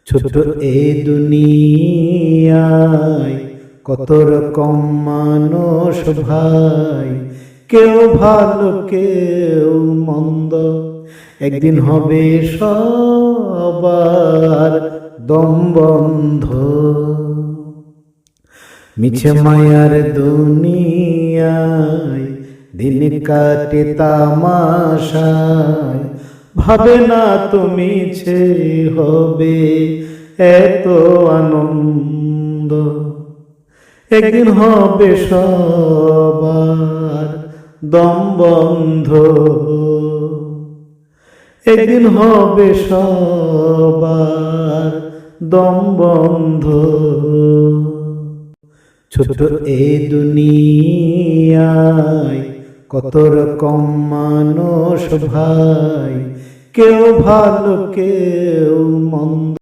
ছোট এই দুনিয়ায় কত রকম মানুষ ভাই, কেউ ভালো কেউ মন্দ, একদিন হবে সবার দম বন্ধ। মিছে মায়ার দুনিয়ায় দিন কাটে তামাশায়, ভাবে না তুমি ছে হবে এত আনন্দ। একদিন হবে সবার দম বন্ধ, একদিন হবে সবার দম বন্ধ। ছোট এই দুনিয়ায় কত রকম মানুষ ভাই, কেউ ভালো কেউ মন্দ।